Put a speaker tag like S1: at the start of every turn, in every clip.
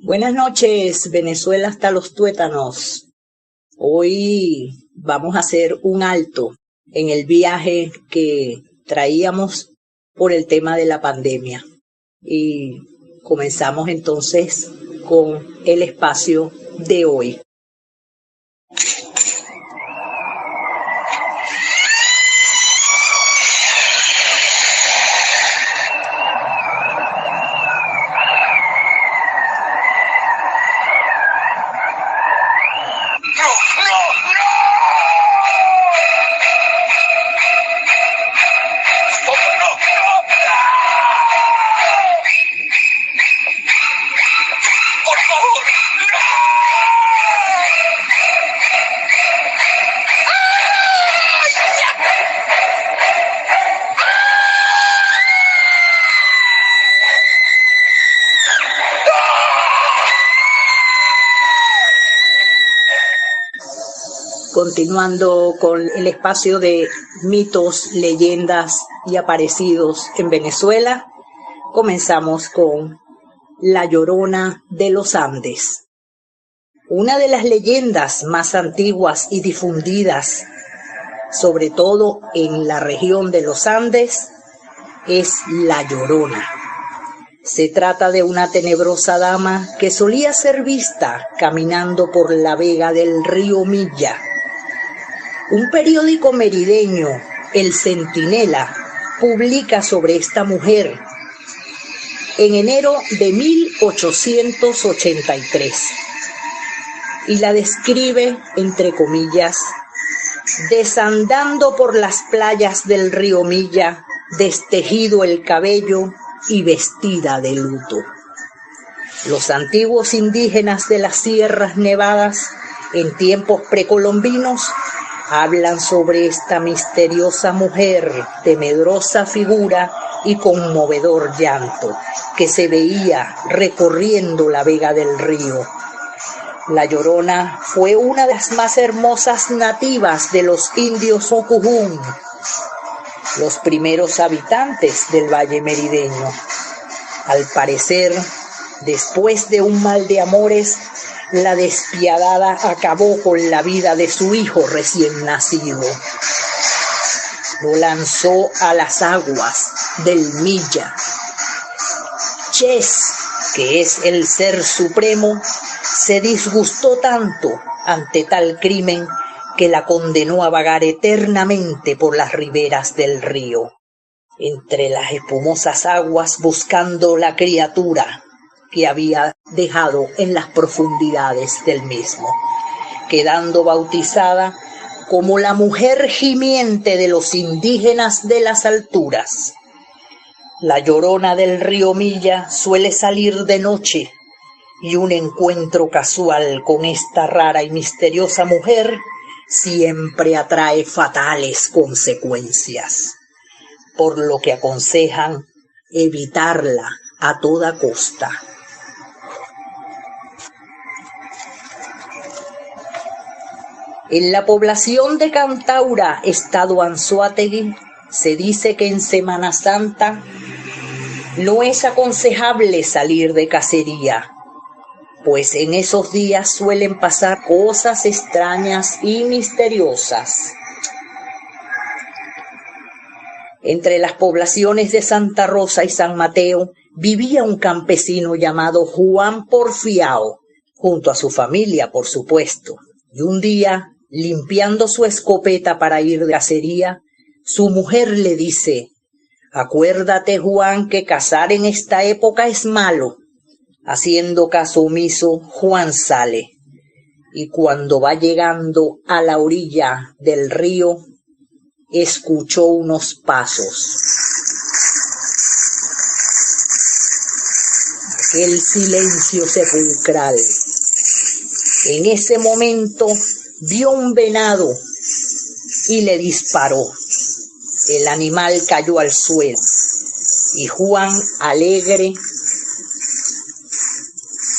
S1: Buenas noches, Venezuela hasta los tuétanos. Hoy vamos a hacer un alto en el viaje que traíamos por el tema de la pandemia. Y comenzamos entonces con el espacio de hoy. Continuando con el espacio de mitos, leyendas y aparecidos en Venezuela, comenzamos con La Llorona de los Andes. Una de las leyendas más antiguas y difundidas, sobre todo en la región de los Andes, es La Llorona. Se trata de una tenebrosa dama que solía ser vista caminando por la vega del río Milla. Un periódico merideño, El Centinela, publica sobre esta mujer en enero de 1883 y la describe, entre comillas, desandando por las playas del río Milla, destejido el cabello y vestida de luto. Los antiguos indígenas de las Sierras Nevadas, en tiempos precolombinos, hablan sobre esta misteriosa mujer de medrosa figura y conmovedor llanto que se veía recorriendo la vega del río. La Llorona fue una de las más hermosas nativas de los indios Ocujún, los primeros habitantes del Valle Merideño. Al parecer, después de un mal de amores, la despiadada acabó con la vida de su hijo recién nacido. Lo lanzó a las aguas del Milla. Ches, que es el ser supremo, se disgustó tanto ante tal crimen que la condenó a vagar eternamente por las riberas del río, entre las espumosas aguas buscando la criatura que había dejado en las profundidades del mismo, quedando bautizada como la mujer gimiente de los indígenas de las alturas. La Llorona del río Milla suele salir de noche y un encuentro casual con esta rara y misteriosa mujer siempre atrae fatales consecuencias, por lo que aconsejan evitarla a toda costa. En la población de Cantaura, estado Anzoátegui, se dice que en Semana Santa no es aconsejable salir de cacería, pues en esos días suelen pasar cosas extrañas y misteriosas. Entre las poblaciones de Santa Rosa y San Mateo vivía un campesino llamado Juan Porfiao, junto a su familia, por supuesto, y un día, limpiando su escopeta para ir de cacería, su mujer le dice: «Acuérdate, Juan, que cazar en esta época es malo». Haciendo caso omiso, Juan sale, y cuando va llegando a la orilla del río, escuchó unos pasos. Aquel silencio sepulcral. En ese momento vio un venado y le disparó. El animal cayó al suelo y Juan, alegre,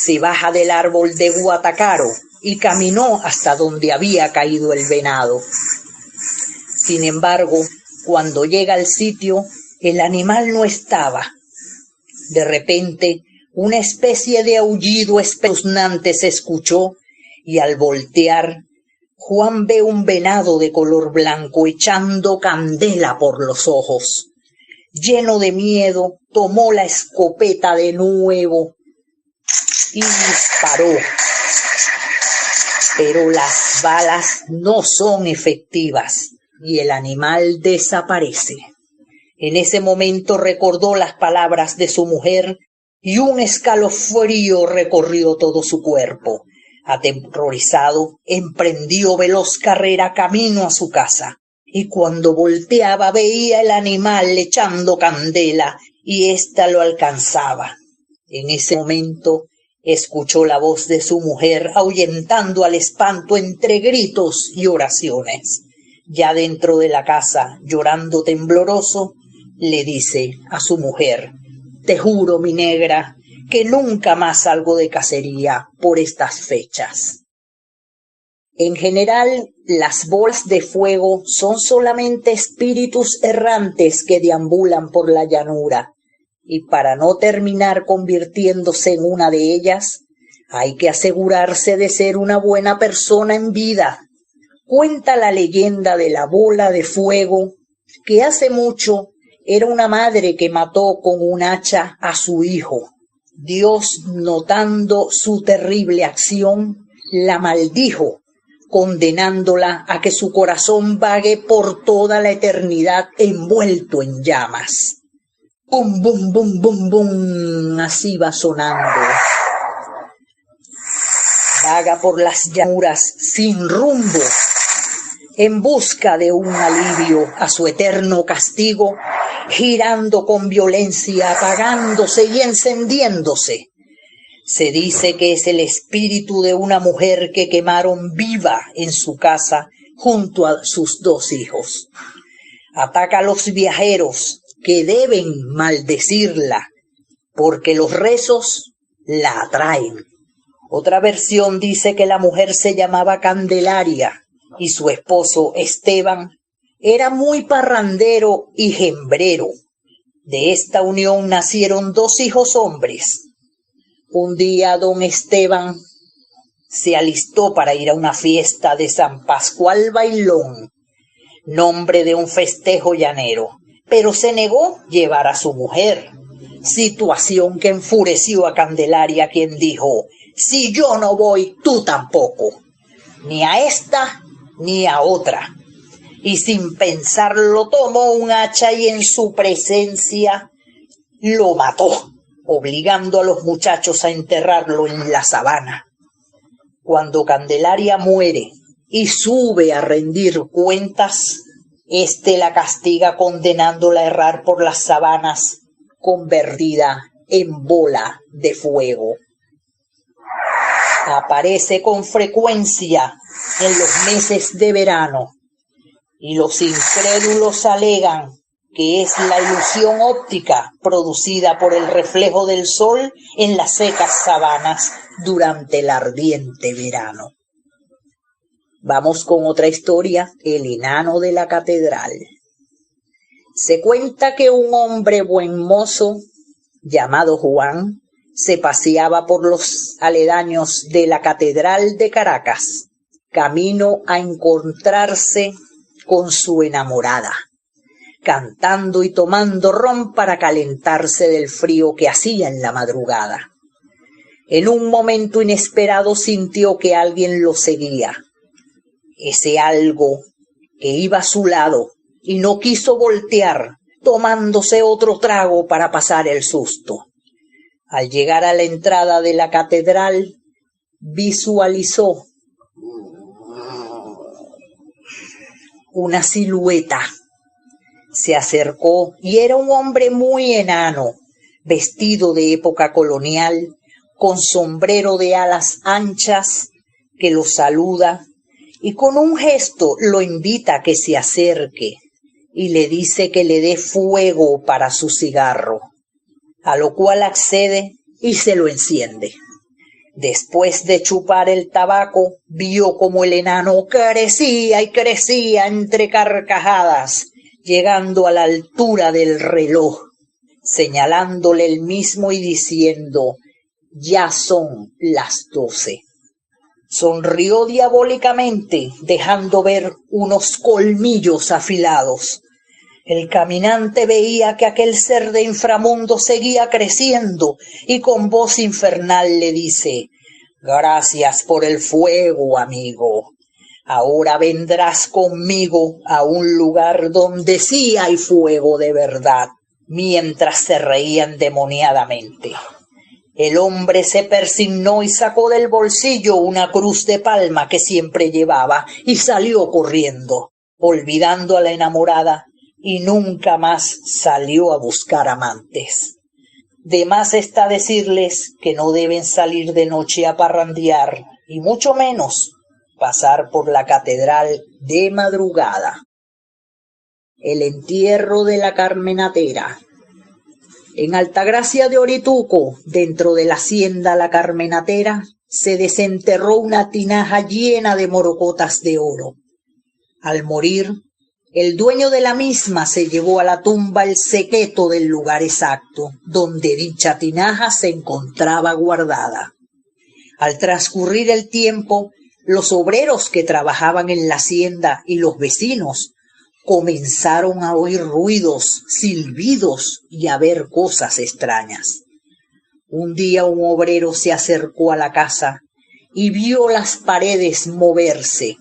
S1: se baja del árbol de guatacaro y caminó hasta donde había caído el venado. Sin embargo, cuando llega al sitio, el animal no estaba. De repente, Una especie de aullido espeluznante se escuchó y al voltear, Juan ve un venado de color blanco echando candela por los ojos. Lleno de miedo, tomó la escopeta de nuevo y disparó. Pero las balas no son efectivas y el animal desaparece. En ese momento recordó las palabras de su mujer y un escalofrío recorrió todo su cuerpo. Aterrorizado, emprendió veloz carrera camino a su casa. Y cuando volteaba veía el animal echando candela y ésta lo alcanzaba. En ese momento escuchó la voz de su mujer ahuyentando al espanto entre gritos y oraciones. Ya dentro de la casa, llorando tembloroso, le dice a su mujer: «Te juro, mi negra, que nunca más salgo de cacería por estas fechas». En general, las bolas de fuego son solamente espíritus errantes que deambulan por la llanura, y para no terminar convirtiéndose en una de ellas, hay que asegurarse de ser una buena persona en vida. Cuenta la leyenda de la bola de fuego que hace mucho era una madre que mató con un hacha a su hijo. Dios, notando su terrible acción, la maldijo, condenándola a que su corazón vague por toda la eternidad envuelto en llamas. Bum, bum, bum, bum, bum, así va sonando. Vaga por las llanuras sin rumbo, en busca de un alivio a su eterno castigo, girando con violencia, apagándose y encendiéndose. Se dice que es el espíritu de una mujer que quemaron viva en su casa junto a sus 2 hijos. Ataca a los viajeros que deben maldecirla, porque los rezos la atraen. Otra versión dice que la mujer se llamaba Candelaria y su esposo Esteban era muy parrandero y gembrero. De esta unión nacieron 2 hijos hombres. Un día don Esteban se alistó para ir a una fiesta de San Pascual Bailón, nombre de un festejo llanero, pero se negó llevar a su mujer, situación que enfureció a Candelaria, quien dijo: «Si yo no voy, tú tampoco, ni a esta ni a otra». Y sin pensarlo tomó un hacha y en su presencia lo mató, obligando a los muchachos a enterrarlo en la sabana. Cuando Candelaria muere y sube a rendir cuentas, la castiga condenándola a errar por las sabanas convertida en bola de fuego. Aparece con frecuencia en los meses de verano y los incrédulos alegan que es la ilusión óptica producida por el reflejo del sol en las secas sabanas durante el ardiente verano. Vamos con otra historia, el enano de la catedral. Se cuenta que un hombre buen mozo, llamado Juan, se paseaba por los aledaños de la Catedral de Caracas, camino a encontrarse con su enamorada, cantando y tomando ron para calentarse del frío que hacía en la madrugada. En un momento inesperado sintió que alguien lo seguía. Ese algo que iba a su lado y no quiso voltear, tomándose otro trago para pasar el susto. Al llegar a la entrada de la catedral, visualizó una silueta. Se acercó y era un hombre muy enano, vestido de época colonial, con sombrero de alas anchas, que lo saluda y con un gesto lo invita a que se acerque y le dice que le dé fuego para su cigarro, a lo cual accede y se lo enciende. Después de chupar el tabaco, vio como el enano crecía y crecía entre carcajadas, llegando a la altura del reloj. señalándole el mismo y diciendo: ya son las 12. Sonrió diabólicamente, dejando ver unos colmillos afilados. El caminante veía que aquel ser de inframundo seguía creciendo y con voz infernal le dice: gracias por el fuego, amigo. Ahora vendrás conmigo a un lugar donde sí hay fuego de verdad. Mientras se reía endemoniadamente, el hombre se persignó y sacó del bolsillo una cruz de palma que siempre llevaba y salió corriendo, olvidando a la enamorada, y nunca más salió a buscar amantes. De más está decirles que no deben salir de noche a parrandear, y mucho menos pasar por la catedral de madrugada. El entierro de la Carmenatera. En Altagracia de Orituco, dentro de la hacienda La Carmenatera, se desenterró una tinaja llena de morocotas de oro. Al morir, el dueño de la misma se llevó a la tumba el secreto del lugar exacto, donde dicha tinaja se encontraba guardada. Al transcurrir el tiempo, los obreros que trabajaban en la hacienda y los vecinos comenzaron a oír ruidos, silbidos y a ver cosas extrañas. Un día un obrero se acercó a la casa y vio las paredes moverse,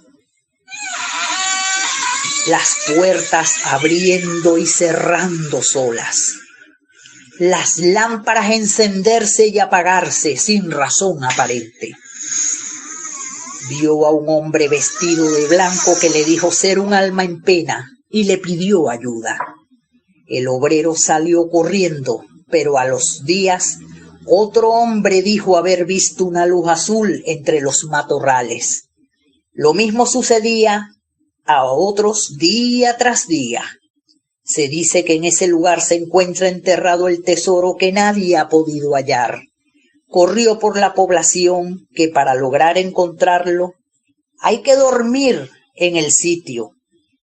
S1: las puertas abriendo y cerrando solas, las lámparas encenderse y apagarse sin razón aparente. Vio a un hombre vestido de blanco que le dijo ser un alma en pena y le pidió ayuda. El obrero salió corriendo, pero a los días otro hombre dijo haber visto una luz azul entre los matorrales. Lo mismo sucedía a otros día tras día. Se dice que en ese lugar se encuentra enterrado el tesoro que nadie ha podido hallar. Corrió por la población que para lograr encontrarlo hay que dormir en el sitio,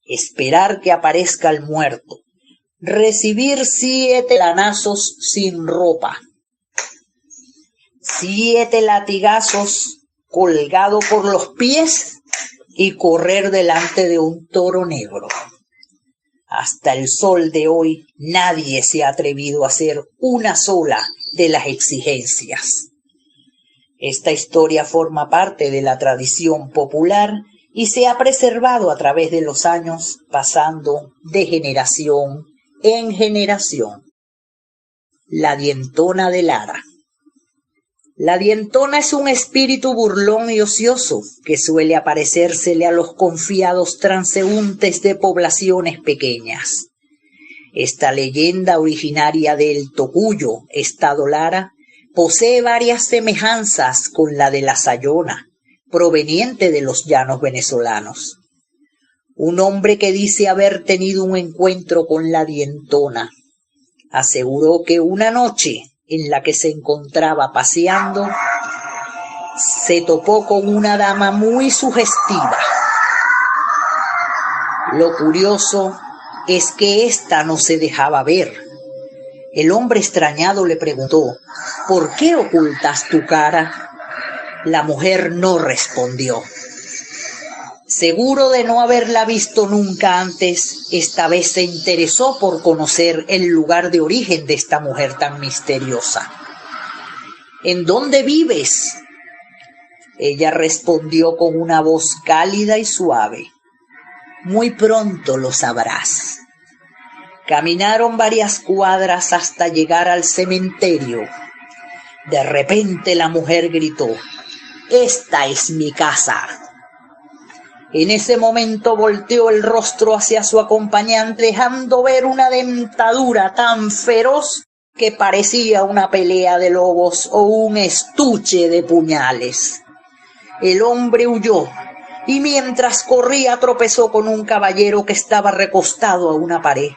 S1: esperar que aparezca el muerto, recibir 7 lanazos sin ropa, 7 latigazos colgado por los pies y correr delante de un toro negro. Hasta el sol de hoy nadie se ha atrevido a hacer una sola de las exigencias. Esta historia forma parte de la tradición popular y se ha preservado a través de los años, pasando de generación en generación. La dientona de Lara. La dientona es un espíritu burlón y ocioso que suele aparecérsele a los confiados transeúntes de poblaciones pequeñas. Esta leyenda, originaria del Tocuyo, estado Lara, posee varias semejanzas con la de la Sayona, proveniente de los llanos venezolanos. Un hombre que dice haber tenido un encuentro con la dientona aseguró que una noche en la que se encontraba paseando, se topó con una dama muy sugestiva. Lo curioso es que ésta no se dejaba ver. El hombre extrañado le preguntó: ¿por qué ocultas tu cara? La mujer no respondió. Seguro de no haberla visto nunca antes, esta vez se interesó por conocer el lugar de origen de esta mujer tan misteriosa. ¿En dónde vives? Ella respondió con una voz cálida y suave: muy pronto lo sabrás. Caminaron varias cuadras hasta llegar al cementerio. De repente la mujer gritó: ¡esta es mi casa! En ese momento volteó el rostro hacia su acompañante, dejando ver una dentadura tan feroz que parecía una pelea de lobos o un estuche de puñales. El hombre huyó y mientras corría tropezó con un caballero que estaba recostado a una pared.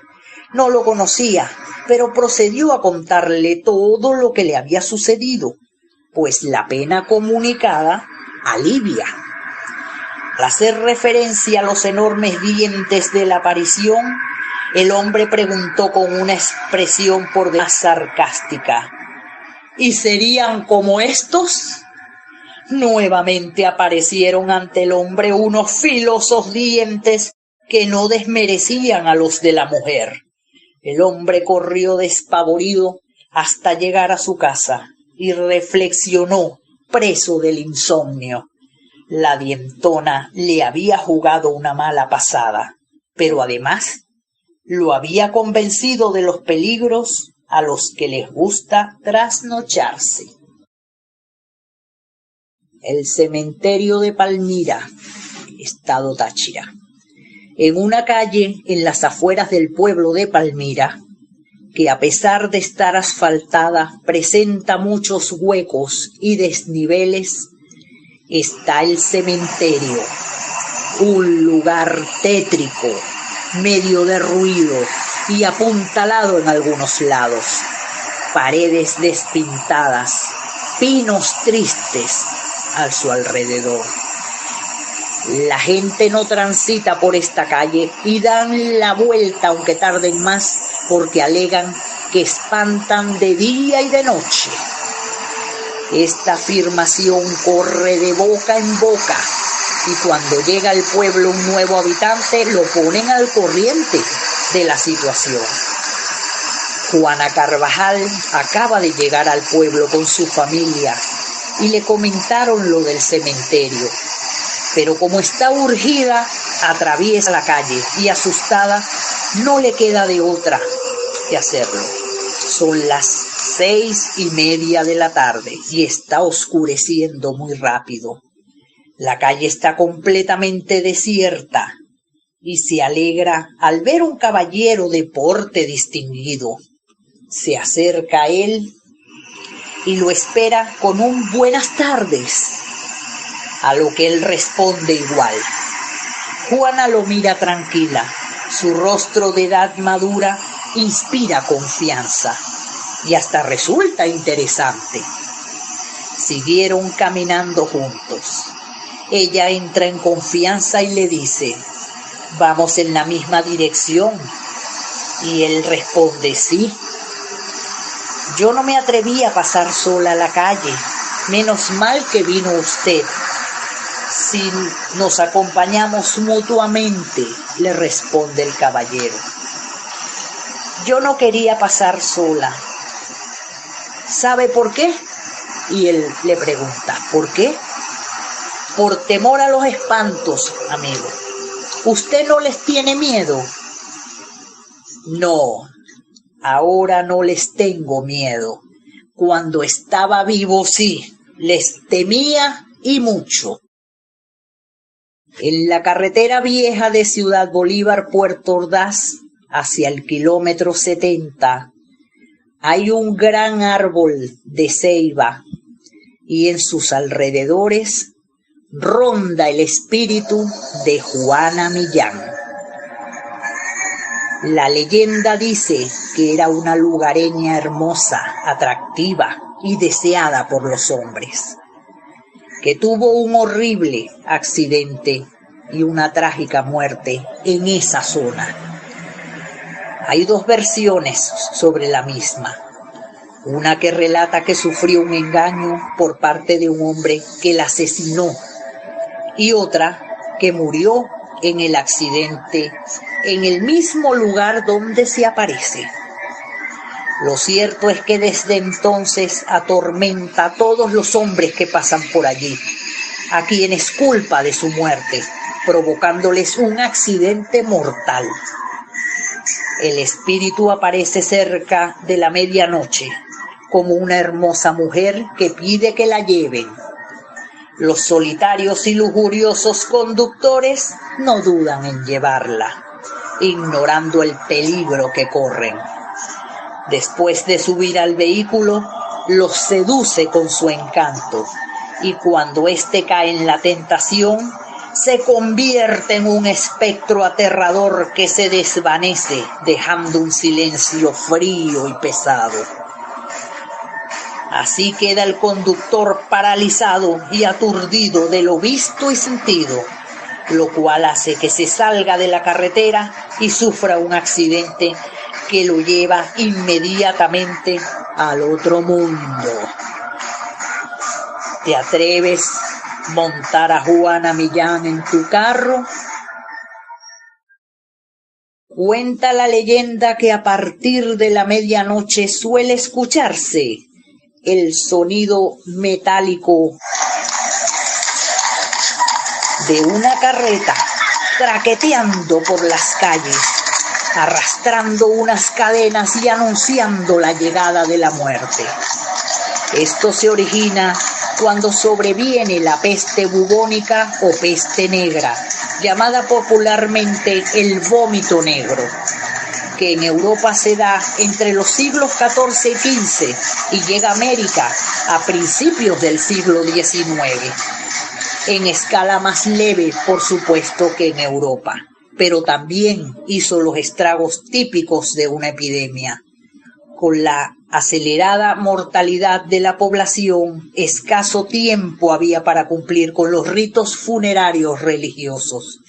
S1: No lo conocía, pero procedió a contarle todo lo que le había sucedido, pues la pena comunicada alivia. Al hacer referencia a los enormes dientes de la aparición, El hombre preguntó con una expresión por demás sarcástica: ¿y serían como estos? Nuevamente aparecieron ante el hombre unos filosos dientes que no desmerecían a los de la mujer. El hombre corrió despavorido hasta llegar a su casa y reflexionó, preso del insomnio. La dientona le había jugado una mala pasada, pero además lo había convencido de los peligros a los que les gusta trasnocharse. El cementerio de Palmira, estado Táchira. En una calle en las afueras del pueblo de Palmira, que a pesar de estar asfaltada presenta muchos huecos y desniveles, está el cementerio, un lugar tétrico, medio derruido y apuntalado en algunos lados, paredes despintadas, pinos tristes a su alrededor. La gente no transita por esta calle y dan la vuelta aunque tarden más, porque alegan que espantan de día y de noche. Esta afirmación corre de boca en boca y cuando llega al pueblo un nuevo habitante lo ponen al corriente de la situación. Juana Carvajal acaba de llegar al pueblo con su familia y le comentaron lo del cementerio, pero como está urgida, atraviesa la calle y asustada no le queda de otra que hacerlo. Son las 6:30 de la tarde y está oscureciendo muy rápido. La calle está completamente desierta y se alegra al ver un caballero de porte distinguido. Se acerca a él y lo espera con un buenas tardes, a lo que él responde igual. Juana lo mira tranquila, su rostro de edad madura inspira confianza y hasta resulta interesante. Siguieron caminando juntos. Ella entra en confianza y le dice: ¿vamos en la misma dirección? Y él responde: sí. Yo no me atreví a pasar sola a la calle, menos mal que vino usted. Si nos acompañamos mutuamente, le responde el caballero. Yo no quería pasar sola. ¿Sabe por qué? Y él le pregunta: ¿por qué? Por temor a los espantos, amigo. ¿Usted no les tiene miedo? No, ahora no les tengo miedo. Cuando estaba vivo sí, les temía y mucho. En la carretera vieja de Ciudad Bolívar, Puerto Ordaz, hacia el kilómetro 70, hay un gran árbol de ceiba y en sus alrededores ronda el espíritu de Juana Millán. La leyenda dice que era una lugareña hermosa, atractiva y deseada por los hombres, que tuvo un horrible accidente y una trágica muerte en esa zona. Hay dos versiones sobre la misma. Una que relata que sufrió un engaño por parte de un hombre que la asesinó y otra que murió en el accidente en el mismo lugar donde se aparece. Lo cierto es que desde entonces atormenta a todos los hombres que pasan por allí, a quienes culpa de su muerte, provocándoles un accidente mortal. El espíritu aparece cerca de la medianoche, como una hermosa mujer que pide que la lleven. Los solitarios y lujuriosos conductores no dudan en llevarla, ignorando el peligro que corren. Después de subir al vehículo, los seduce con su encanto, y cuando éste cae en la tentación, se convierte en un espectro aterrador que se desvanece, dejando un silencio frío y pesado. Así queda el conductor paralizado y aturdido de lo visto y sentido, lo cual hace que se salga de la carretera y sufra un accidente que lo lleva inmediatamente al otro mundo. ¿Te atreves a montar a Juana Millán en tu carro? Cuenta la leyenda que a partir de la medianoche suele escucharse el sonido metálico de una carreta traqueteando por las calles, arrastrando unas cadenas y anunciando la llegada de la muerte. Esto se origina cuando sobreviene la peste bubónica o peste negra, llamada popularmente el vómito negro, que en Europa se da entre los siglos XIV y XV y llega a América a principios del siglo XIX, en escala más leve, por supuesto, que en Europa, pero también hizo los estragos típicos de una epidemia. Con la acelerada mortalidad de la población, escaso tiempo había para cumplir con los ritos funerarios religiosos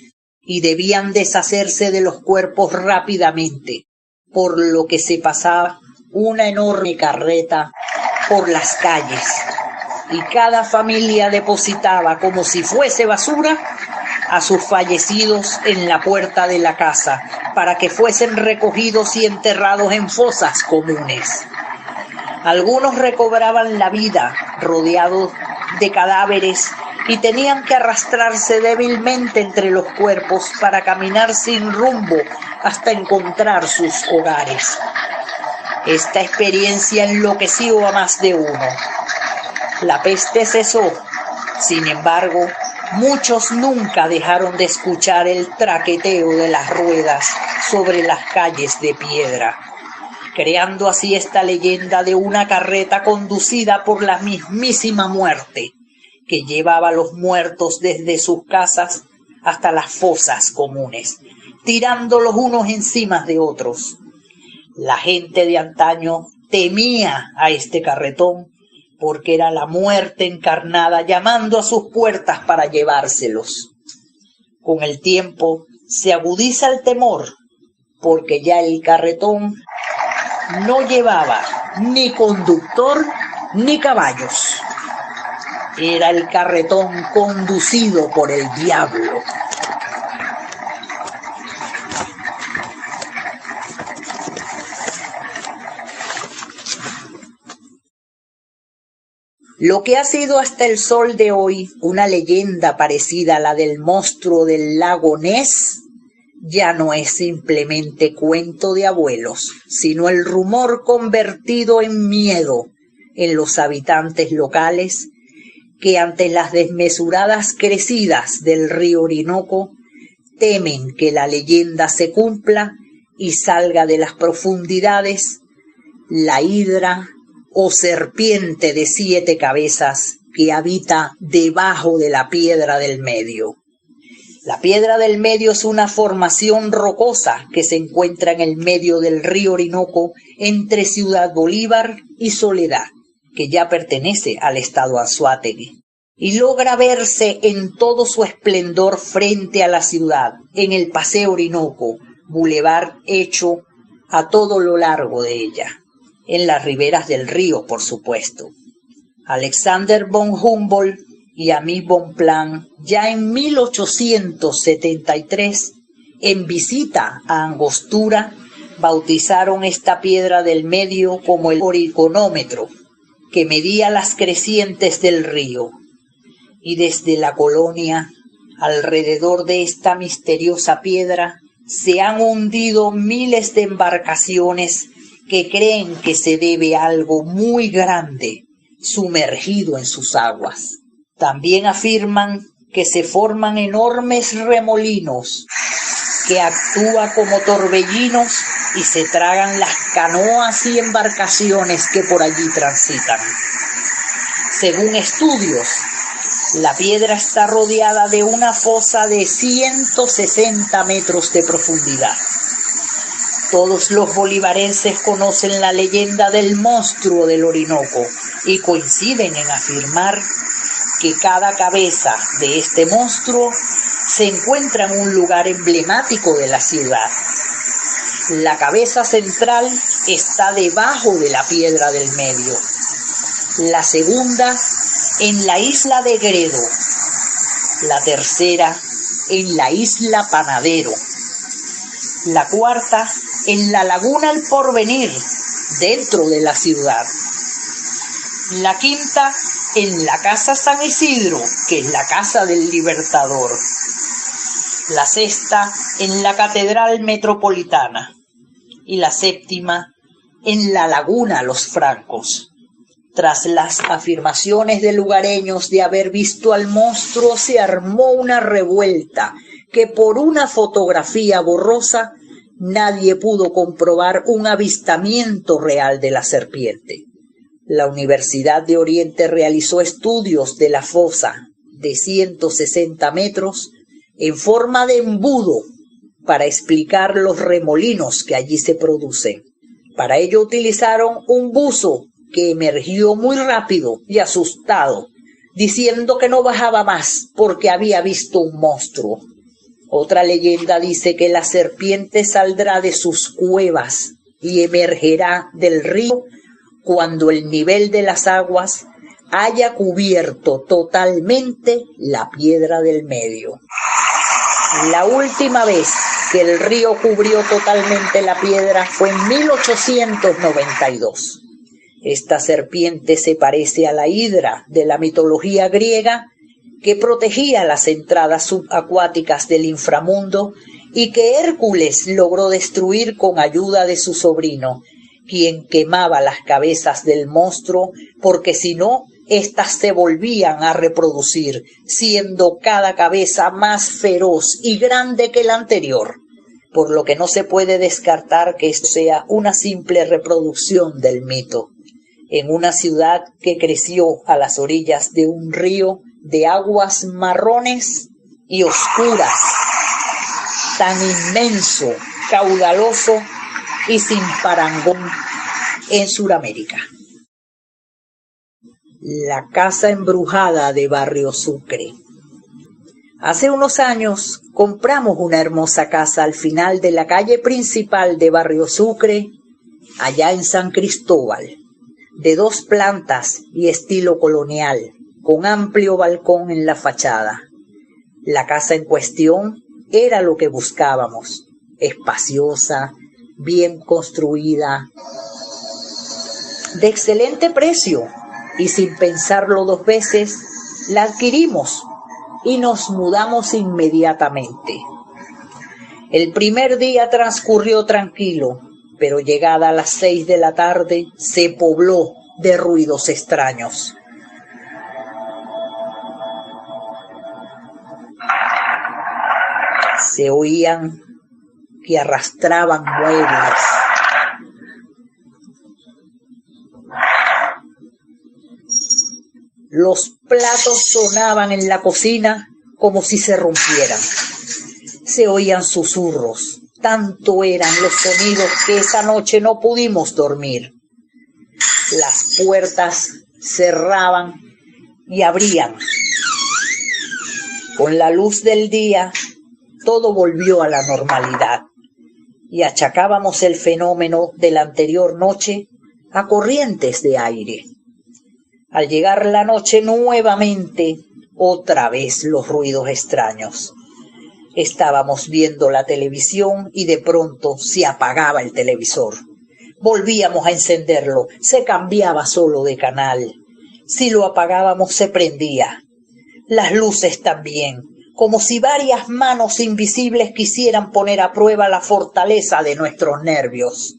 S1: y debían deshacerse de los cuerpos rápidamente, por lo que se pasaba una enorme carreta por las calles y cada familia depositaba como si fuese basura a sus fallecidos en la puerta de la casa para que fuesen recogidos y enterrados en fosas comunes. Algunos recobraban la vida rodeados de cadáveres y tenían que arrastrarse débilmente entre los cuerpos para caminar sin rumbo hasta encontrar sus hogares. Esta experiencia enloqueció a más de uno. La peste cesó, sin embargo, muchos nunca dejaron de escuchar el traqueteo de las ruedas sobre las calles de piedra, creando así esta leyenda de una carreta conducida por la mismísima muerte, que llevaba a los muertos desde sus casas hasta las fosas comunes, tirándolos unos encima de otros. La gente de antaño temía a este carretón porque era la muerte encarnada llamando a sus puertas para llevárselos. Con el tiempo se agudiza el temor porque ya el carretón no llevaba ni conductor ni caballos. Era el carretón conducido por el diablo. Lo que ha sido hasta el sol de hoy una leyenda parecida a la del monstruo del lago Ness, ya no es simplemente cuento de abuelos, sino el rumor convertido en miedo en los habitantes locales que ante las desmesuradas crecidas del río Orinoco temen que la leyenda se cumpla y salga de las profundidades la hidra o serpiente de 7 cabezas que habita debajo de la piedra del medio. La piedra del medio es una formación rocosa que se encuentra en el medio del río Orinoco entre Ciudad Bolívar y Soledad, que ya pertenece al estado Anzoátegui, y logra verse en todo su esplendor frente a la ciudad, en el Paseo Orinoco, bulevar hecho a todo lo largo de ella, en las riberas del río, por supuesto. Alexander von Humboldt y Amis Bonpland, ya en 1873, en visita a Angostura, bautizaron esta piedra del medio como el oriconómetro, que medía las crecientes del río. Y desde la colonia, alrededor de esta misteriosa piedra, se han hundido miles de embarcaciones que creen que se debe a algo muy grande sumergido en sus aguas. También afirman que se forman enormes remolinos que actúan como torbellinos y se tragan las canoas y embarcaciones que por allí transitan. Según estudios, la piedra está rodeada de una fosa de 160 metros de profundidad. Todos los bolivarenses conocen la leyenda del monstruo del Orinoco y coinciden en afirmar que cada cabeza de este monstruo se encuentra en un lugar emblemático de la ciudad. La cabeza central está debajo de la piedra del medio. La segunda en la isla de Gredo. La tercera en la isla Panadero. La cuarta en la laguna El Porvenir, dentro de la ciudad. La quinta en la Casa San Isidro, que es la casa del Libertador. La sexta en la Catedral Metropolitana. Y la séptima en la Laguna Los Francos. Tras las afirmaciones de lugareños de haber visto al monstruo, se armó una revuelta que por una fotografía borrosa nadie pudo comprobar un avistamiento real de la serpiente. La Universidad de Oriente realizó estudios de la fosa de 160 metros en forma de embudo para explicar los remolinos que allí se producen. Para ello utilizaron un buzo que emergió muy rápido y asustado, diciendo que no bajaba más porque había visto un monstruo. Otra leyenda dice que la serpiente saldrá de sus cuevas y emergerá del río cuando el nivel de las aguas haya cubierto totalmente la piedra del medio. La última vez que el río cubrió totalmente la piedra fue en 1892. Esta serpiente se parece a la hidra de la mitología griega, que protegía las entradas subacuáticas del inframundo y que Hércules logró destruir con ayuda de su sobrino, quien quemaba las cabezas del monstruo, porque si no, éstas se volvían a reproducir, siendo cada cabeza más feroz y grande que la anterior, por lo que no se puede descartar que esto sea una simple reproducción del mito. En una ciudad que creció a las orillas de un río de aguas marrones y oscuras, tan inmenso, caudaloso y sin parangón en Sudamérica. La casa embrujada de Barrio Sucre. Hace unos años compramos una hermosa casa al final de la calle principal de Barrio Sucre, allá en San Cristóbal, de 2 plantas y estilo colonial, con amplio balcón en la fachada. La casa en cuestión era lo que buscábamos, espaciosa, bien construida, de excelente precio, y sin pensarlo 2 veces, la adquirimos y nos mudamos inmediatamente. El primer día transcurrió tranquilo, pero llegada a las 6 de la tarde se pobló de ruidos extraños. Se oían que arrastraban muebles. Los platos sonaban en la cocina como si se rompieran. Se oían susurros. Tanto eran los sonidos que esa noche no pudimos dormir. Las puertas cerraban y abrían. Con la luz del día, todo volvió a la normalidad y achacábamos el fenómeno de la anterior noche a corrientes de aire. Al llegar la noche nuevamente, otra vez los ruidos extraños. Estábamos viendo la televisión y de pronto se apagaba el televisor. Volvíamos a encenderlo, se cambiaba solo de canal. Si lo apagábamos se prendía. Las luces también, como si varias manos invisibles quisieran poner a prueba la fortaleza de nuestros nervios.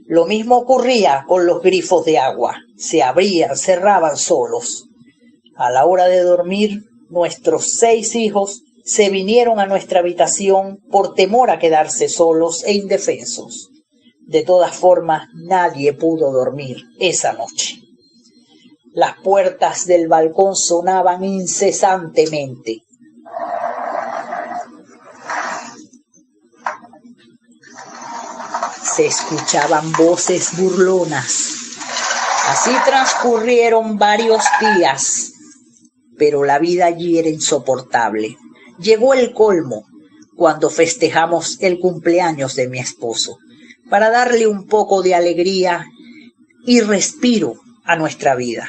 S1: Lo mismo ocurría con los grifos de agua. Se abrían, cerraban solos. A la hora de dormir, nuestros 6 hijos se vinieron a nuestra habitación por temor a quedarse solos e indefensos. De todas formas, nadie pudo dormir esa noche. Las puertas del balcón sonaban incesantemente. Se escuchaban voces burlonas. Así transcurrieron varios días, pero la vida allí era insoportable. Llegó el colmo cuando festejamos el cumpleaños de mi esposo, para darle un poco de alegría y respiro a nuestra vida.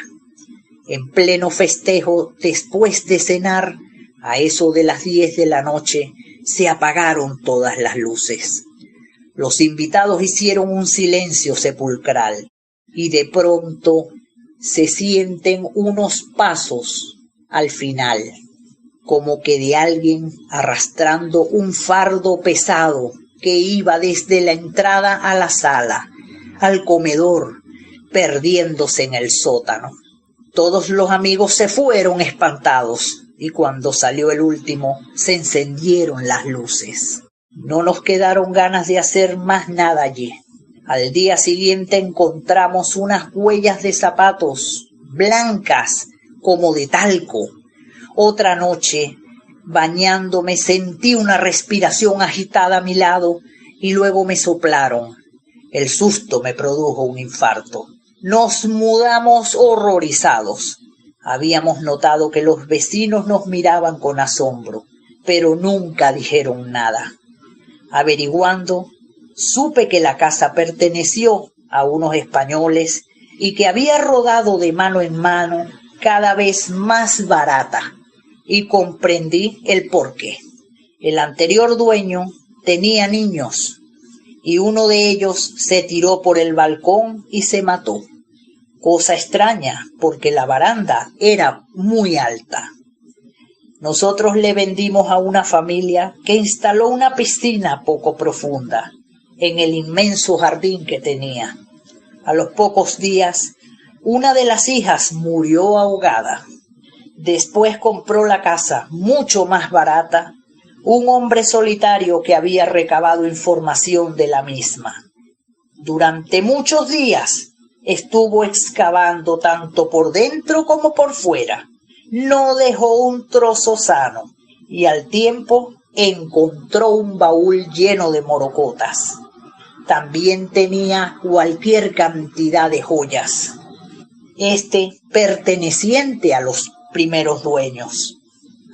S1: En pleno festejo, después de cenar, a eso de las 10 de la noche, se apagaron todas las luces. Los invitados hicieron un silencio sepulcral y de pronto se sienten unos pasos al final, como que de alguien arrastrando un fardo pesado que iba desde la entrada a la sala, al comedor, perdiéndose en el sótano. Todos los amigos se fueron espantados y cuando salió el último se encendieron las luces. No nos quedaron ganas de hacer más nada allí. Al día siguiente encontramos unas huellas de zapatos blancas como de talco. Otra noche, bañándome, sentí una respiración agitada a mi lado y luego me soplaron. El susto me produjo un infarto. Nos mudamos horrorizados. Habíamos notado que los vecinos nos miraban con asombro, pero nunca dijeron nada. Averiguando, supe que la casa perteneció a unos españoles y que había rodado de mano en mano cada vez más barata, y comprendí el porqué. El anterior dueño tenía niños y uno de ellos se tiró por el balcón y se mató. Cosa extraña, porque la baranda era muy alta. Nosotros le vendimos a una familia que instaló una piscina poco profunda en el inmenso jardín que tenía. A los pocos días, una de las hijas murió ahogada. Después compró la casa mucho más barata un hombre solitario que había recabado información de la misma. Durante muchos días estuvo excavando tanto por dentro como por fuera. No dejó un trozo sano y al tiempo encontró un baúl lleno de morocotas. También tenía cualquier cantidad de joyas, perteneciente a los primeros dueños.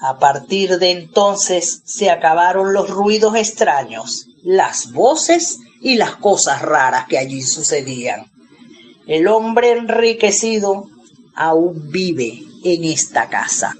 S1: A partir de entonces se acabaron los ruidos extraños, las voces y las cosas raras que allí sucedían. El hombre enriquecido aún vive en esta casa.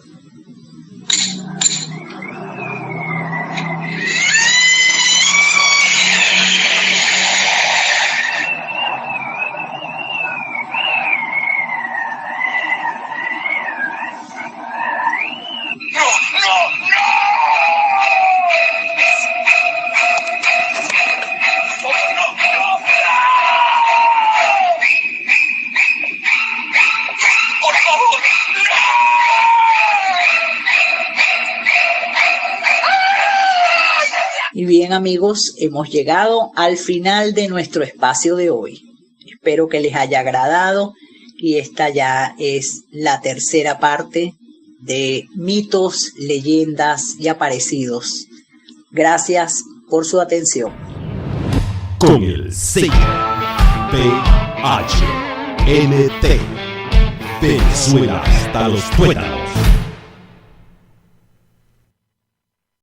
S1: Y bien, amigos, hemos llegado al final de nuestro espacio de hoy. Espero que les haya agradado y esta ya es la tercera parte de mitos, leyendas y aparecidos. Gracias por su atención.
S2: Con el sello PHNT, Venezuela hasta los tuétanos.